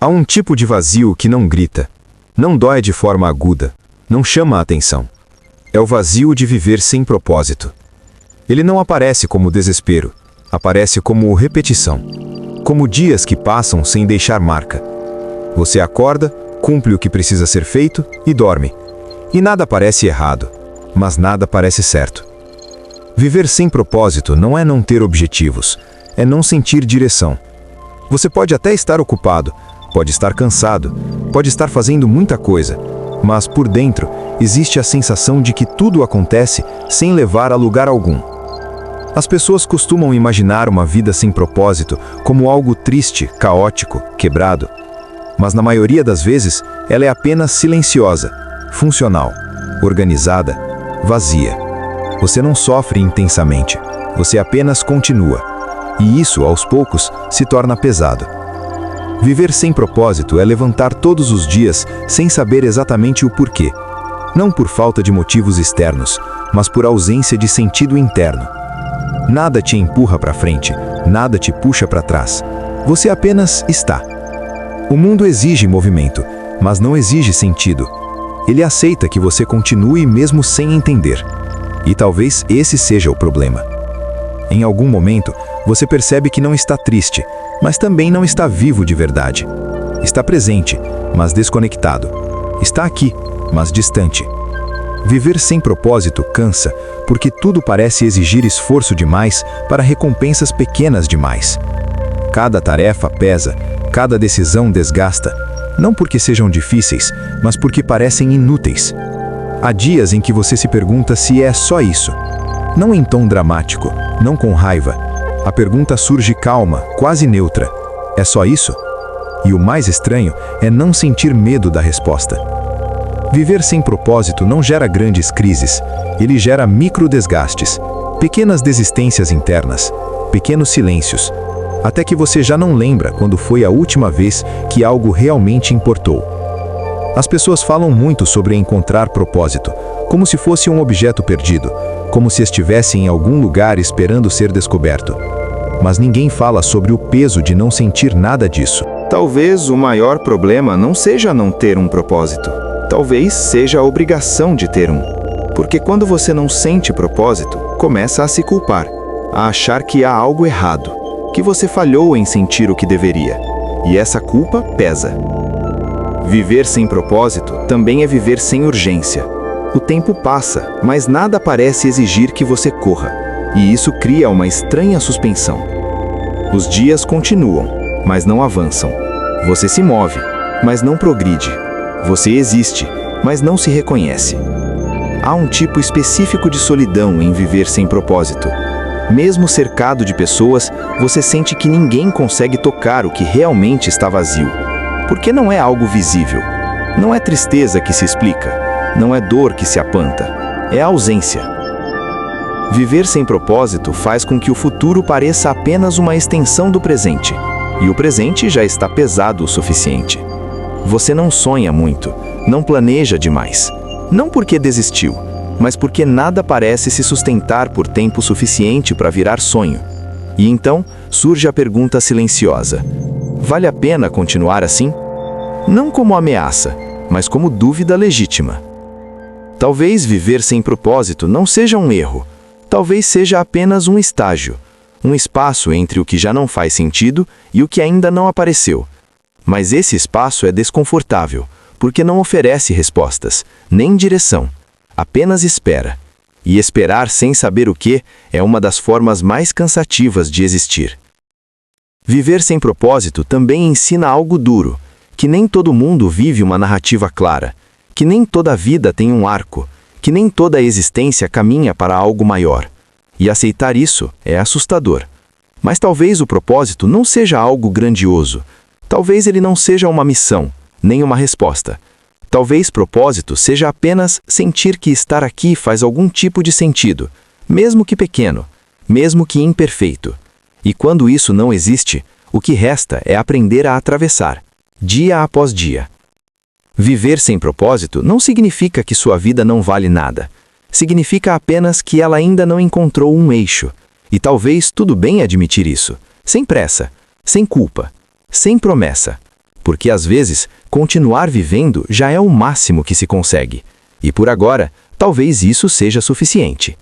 Há um tipo de vazio que não grita, não dói de forma aguda, não chama a atenção. É o vazio de viver sem propósito. Ele não aparece como desespero, aparece como repetição, como dias que passam sem deixar marca. Você acorda, cumpre o que precisa ser feito e dorme. E nada parece errado, mas nada parece certo. Viver sem propósito não é não ter objetivos, é não sentir direção. Você pode até estar ocupado, pode estar cansado, pode estar fazendo muita coisa, mas por dentro existe a sensação de que tudo acontece sem levar a lugar algum. As pessoas costumam imaginar uma vida sem propósito como algo triste, caótico, quebrado. Mas na maioria das vezes, ela é apenas silenciosa, funcional, organizada, vazia. Você não sofre intensamente, você apenas continua. E isso, aos poucos, se torna pesado. Viver sem propósito é levantar todos os dias sem saber exatamente o porquê. Não por falta de motivos externos, mas por ausência de sentido interno. Nada te empurra para frente, nada te puxa para trás. Você apenas está. O mundo exige movimento, mas não exige sentido. Ele aceita que você continue mesmo sem entender. E talvez esse seja o problema. Em algum momento, você percebe que não está triste, mas também não está vivo de verdade. Está presente, mas desconectado. Está aqui, mas distante. Viver sem propósito cansa, porque tudo parece exigir esforço demais para recompensas pequenas demais. Cada tarefa pesa, cada decisão desgasta, não porque sejam difíceis, mas porque parecem inúteis. Há dias em que você se pergunta se é só isso. Não em tom dramático, não com raiva. A pergunta surge calma, quase neutra. É só isso? E o mais estranho é não sentir medo da resposta. Viver sem propósito não gera grandes crises, ele gera microdesgastes, pequenas desistências internas, pequenos silêncios, até que você já não lembra quando foi a última vez que algo realmente importou. As pessoas falam muito sobre encontrar propósito, como se fosse um objeto perdido, como se estivesse em algum lugar esperando ser descoberto. Mas ninguém fala sobre o peso de não sentir nada disso. Talvez o maior problema não seja não ter um propósito. Talvez seja a obrigação de ter um. Porque quando você não sente propósito, começa a se culpar, a achar que há algo errado, que você falhou em sentir o que deveria. E essa culpa pesa. Viver sem propósito também é viver sem urgência. O tempo passa, mas nada parece exigir que você corra, e isso cria uma estranha suspensão. Os dias continuam, mas não avançam. Você se move, mas não progride. Você existe, mas não se reconhece. Há um tipo específico de solidão em viver sem propósito. Mesmo cercado de pessoas, você sente que ninguém consegue tocar o que realmente está vazio. Porque não é algo visível. Não é tristeza que se explica. Não é dor que se apanta. É a ausência. Viver sem propósito faz com que o futuro pareça apenas uma extensão do presente. E o presente já está pesado o suficiente. Você não sonha muito, não planeja demais. Não porque desistiu, mas porque nada parece se sustentar por tempo suficiente para virar sonho. E então surge a pergunta silenciosa: vale a pena continuar assim? Não como ameaça, mas como dúvida legítima. Talvez viver sem propósito não seja um erro. Talvez seja apenas um estágio, um espaço entre o que já não faz sentido e o que ainda não apareceu. Mas esse espaço é desconfortável, porque não oferece respostas, nem direção. Apenas espera. E esperar sem saber o que é uma das formas mais cansativas de existir. Viver sem propósito também ensina algo duro, que nem todo mundo vive uma narrativa clara, que nem toda vida tem um arco, que nem toda a existência caminha para algo maior. E aceitar isso é assustador. Mas talvez o propósito não seja algo grandioso. Talvez ele não seja uma missão, nem uma resposta. Talvez propósito seja apenas sentir que estar aqui faz algum tipo de sentido, mesmo que pequeno, mesmo que imperfeito. E quando isso não existe, o que resta é aprender a atravessar, dia após dia. Viver sem propósito não significa que sua vida não vale nada. Significa apenas que ela ainda não encontrou um eixo. E talvez tudo bem admitir isso, sem pressa, sem culpa, sem promessa, Porque às vezes, continuar vivendo já é o máximo que se consegue. E por agora, talvez isso seja suficiente.